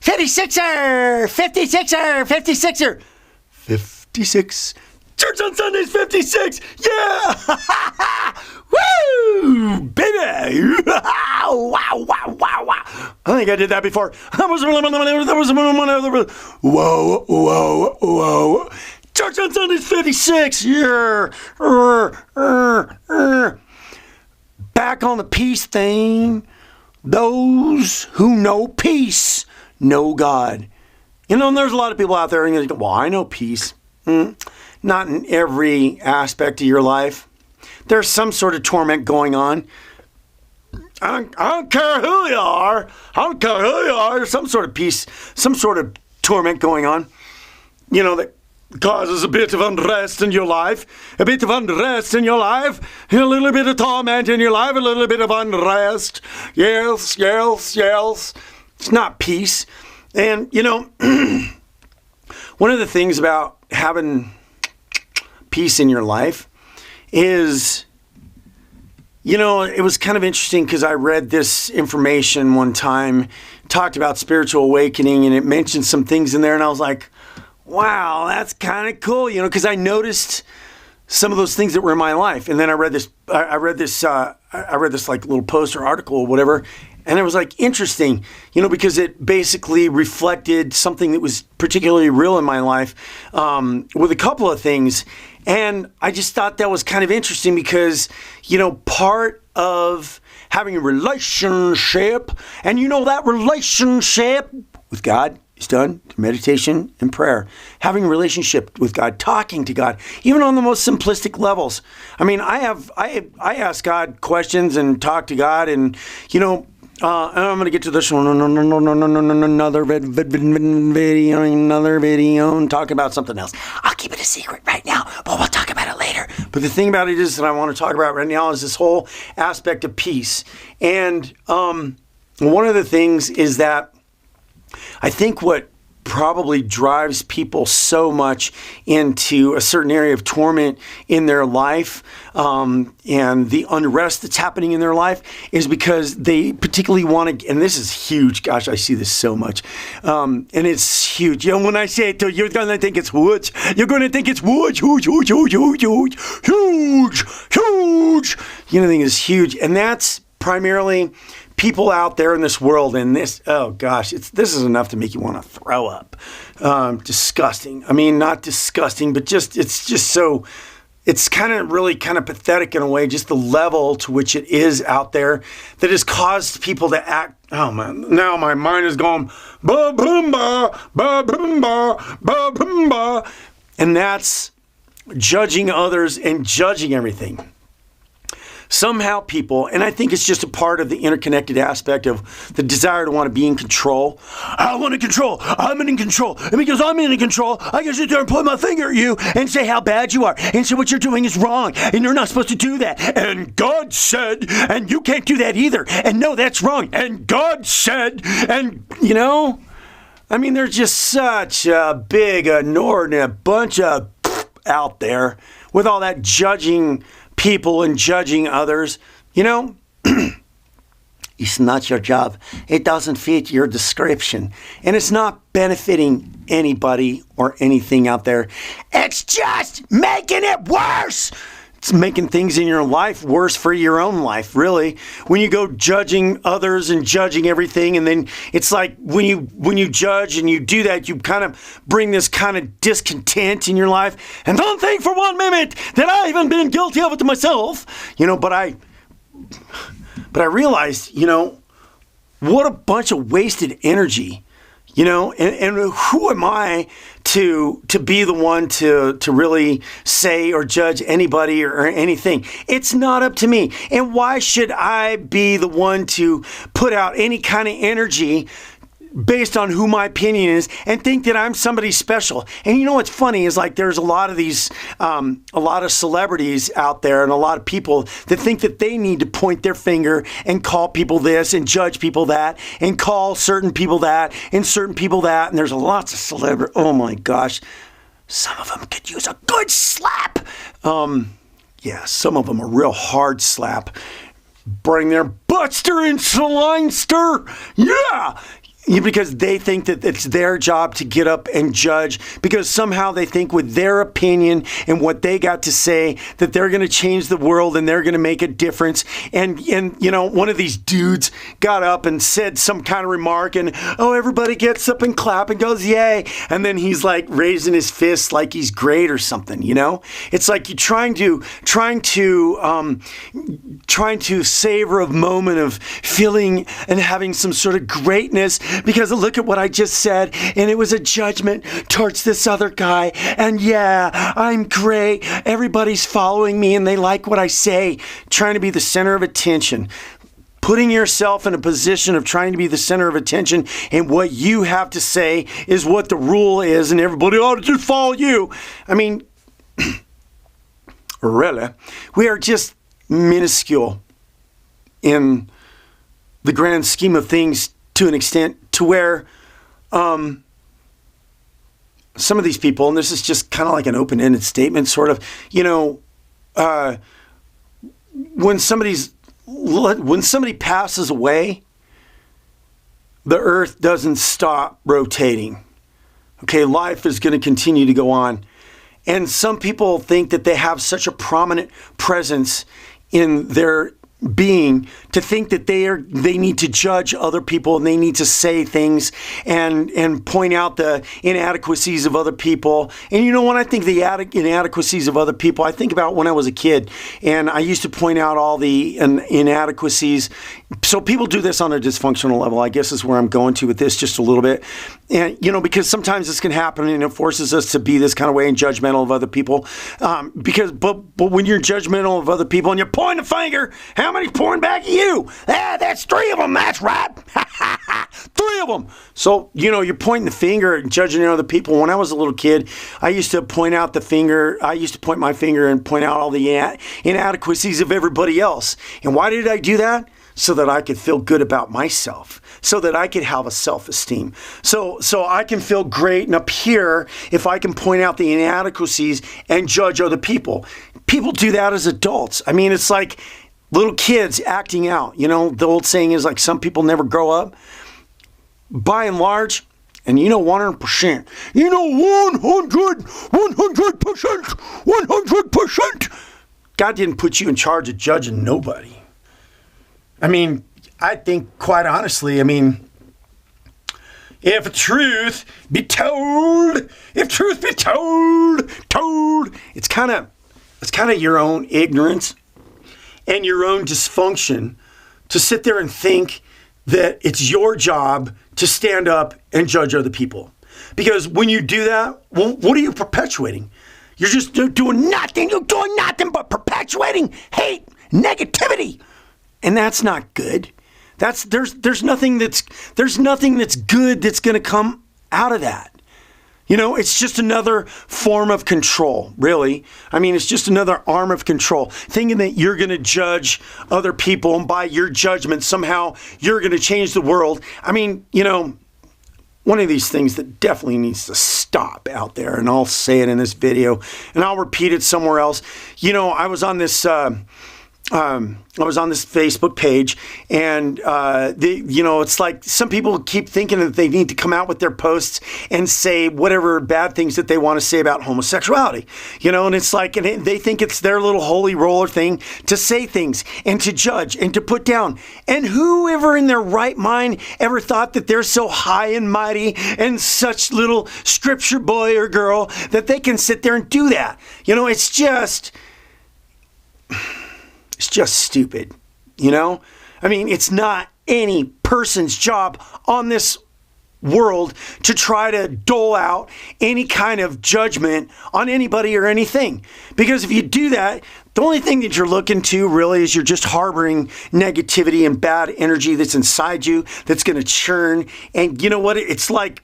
56er, 56er, 56er. 56. Church on Sundays 56. Yeah. Woo, baby. Wow, wow, wow. I think I did that before. Whoa. Church on Sundays 56. Yeah. Back on the peace thing. Those who know peace know God. You know, and there's a lot of people out there and they go, well, I know peace. Not in every aspect of your life. There's some sort of torment going on. I don't care who you are. There's some sort of peace, some sort of torment going on. You know, that causes a bit of unrest in your life. A little bit of torment in your life, a little bit of unrest. Yes. It's not peace. And, you know, one of the things about having peace in your life is, you know, it was kind of interesting because I read this information one time, talked about spiritual awakening, and it mentioned some things in there, and I was like, wow, that's kind of cool, you know, because I noticed some of those things that were in my life, and then I read this like little post or article or whatever, and it was like interesting, you know, because it basically reflected something that was particularly real in my life with a couple of things. And I just thought that was kind of interesting because, you know, part of having a relationship, and you know that relationship with God is done through meditation and prayer. Having a relationship with God, talking to God, even on the most simplistic levels. I mean, I ask God questions and talk to God, and, you know, I'm going to get to this one, another video, and talk about something else. I'll keep it a secret right now, but we'll talk about it later. But the thing about it is that I want to talk about right now is this whole aspect of peace. And one of the things is that I think what probably drives people so much into a certain area of torment in their life and the unrest that's happening in their life is because they particularly want to, and this is huge, gosh, I see this so much, and it's huge. You know, when I say it to you, you're going to think it's woods. You're going to think it's woods, huge. You're going to think it's huge, and that's primarily people out there in this world, and this, oh gosh, this is enough to make you want to throw up. Disgusting. I mean, not disgusting, but it's just so, it's really kind of pathetic in a way, just the level to which it is out there that has caused people to act. Oh man, now my mind is going, ba-boom-ba, ba-boom-ba, ba-boom-ba. And that's judging others and judging everything. Somehow people, and I think it's just a part of the interconnected aspect of the desire to want to be in control. I want to control. I'm in control. And because I'm in control, I can sit there and point my finger at you and say how bad you are and say what you're doing is wrong and you're not supposed to do that. And God said, and you can't do that either. And no, that's wrong. And God said, and you know, I mean, there's just such a big, inordinate bunch of out there with all that judging people and judging others. You know, it's not your job. It doesn't fit your description. And it's not benefiting anybody or anything out there. It's just making it worse. It's making things in your life worse for your own life, really. When you go judging others and judging everything, and then it's like when you judge and you do that, you kind of bring this kind of discontent in your life. And don't think for 1 minute that I haven't been guilty of it to myself, you know. But I realized, you know, what a bunch of wasted energy. You know, and who am I to be the one to really say or judge anybody or anything? It's not up to me. And why should I be the one to put out any kind of energy based on who my opinion is and think that I'm somebody special? And you know what's funny is, like, there's a lot of these, a lot of celebrities out there and a lot of people that think that they need to point their finger and call people this and judge people that and call certain people that and certain people that. And there's lots of celebrities. Oh my gosh. Some of them could use a good slap. Yeah, some of them a real hard slap. Bring their Buster and Slinester. Yeah. because they think that it's their job to get up and judge, because somehow they think with their opinion and what they got to say that they're going to change the world and they're going to make a difference. And one of these dudes got up and said some kind of remark, and everybody gets up and clap and goes yay, and then he's like raising his fist like he's great or something. It's like you're trying to savor a moment of feeling and having some sort of greatness, because look at what I just said, and it was a judgment towards this other guy, and yeah, I'm great, everybody's following me and they like what I say. Trying to be the center of attention, putting yourself in a position of trying to be the center of attention, and what you have to say is what the rule is, and everybody ought to just follow you. I mean, really, we are just minuscule in the grand scheme of things, to an extent to where some of these people, and this is just kind of like an open-ended statement, sort of, when somebody passes away, the earth doesn't stop rotating. Okay, life is going to continue to go on. And some people think that they have such a prominent presence in their being to think that they need to judge other people, and they need to say things and point out the inadequacies of other people. And when I think the inadequacies of other people, I think about when I was a kid, and I used to point out all the inadequacies. So people do this on a dysfunctional level, I guess is where I'm going to with this just a little bit. And, because sometimes this can happen, and it forces us to be this kind of way and judgmental of other people. But when you're judgmental of other people and you're pointing a finger, how many's pointing back at you? That's 3 of them. That's right. 3 of them. So, you're pointing the finger and judging other people. When I was a little kid, I used to point out the finger. I used to point my finger and point out all the inadequacies of everybody else. And why did I do that? So that I could feel good about myself, so that I could have a self-esteem. So I can feel great and up here if I can point out the inadequacies and judge other people. People do that as adults. I mean, it's like little kids acting out. The old saying is like, some people never grow up. By and large, and 100%, 100%, God didn't put you in charge of judging nobody. I mean, I think, quite honestly, if truth be told, it's kind of your own ignorance and your own dysfunction to sit there and think that it's your job to stand up and judge other people. Because when you do that, well, what are you perpetuating? You're just doing nothing. You're doing nothing but perpetuating hate, negativity. And that's not good. There's nothing that's good that's going to come out of that. It's just another form of control, really. It's just another arm of control. Thinking that you're going to judge other people, and by your judgment, somehow you're going to change the world. One of these things that definitely needs to stop out there, and I'll say it in this video, and I'll repeat it somewhere else. I was on this Facebook page, and it's like some people keep thinking that they need to come out with their posts and say whatever bad things that they want to say about homosexuality, and it's like, and they think it's their little holy roller thing to say things and to judge and to put down. And whoever in their right mind ever thought that they're so high and mighty and such little scripture boy or girl that they can sit there and do that? It's just stupid, it's not any person's job on this world to try to dole out any kind of judgment on anybody or anything. Because if you do that, the only thing that you're looking to really is you're just harboring negativity and bad energy that's inside you that's going to churn. And you know what? It's like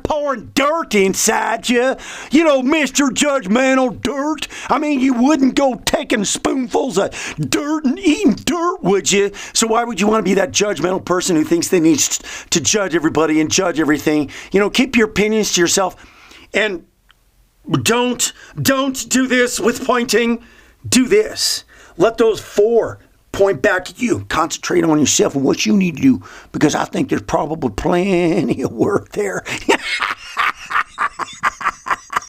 pouring dirt inside you, Mr. Judgmental Dirt. You wouldn't go taking spoonfuls of dirt and eating dirt, would you? So why would you want to be that judgmental person who thinks they need to judge everybody and judge everything? Keep your opinions to yourself, and don't do this with pointing. Do this. Let those 4 point back at you. Concentrate on yourself and what you need to do, because I think there's probably plenty of work there.